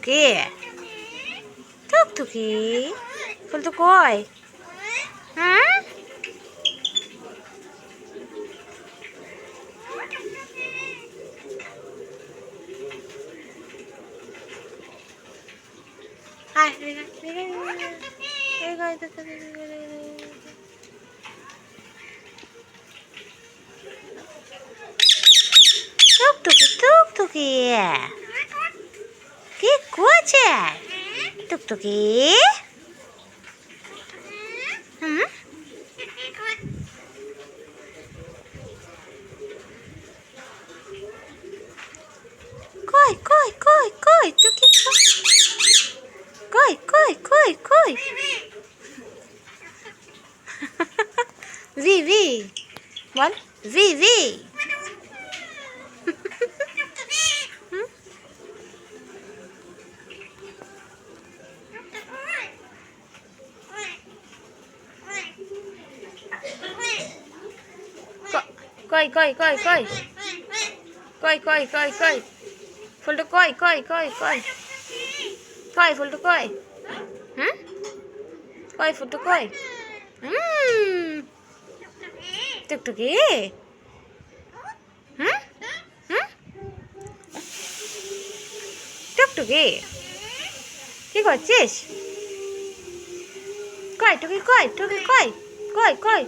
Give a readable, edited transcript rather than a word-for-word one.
টুকটুকি টুকটুকি ফুলটু কই? হ্যাঁ টুকটুকি টুকটুকি কি করছে টুকটুকি? হুম কই কই কই কই টুকি কই কই কই কই? ভি ভি বল ভি ভি। কই কই কই কই কই কই কই কই ফুলটু কই কই কই কই কই ফুলটু কই? হুম কই ফুলটু কই? টুকটুকি হুম হুম টুকটুকি কি করছিস? কই টুকি কই টুকি কই কই কই?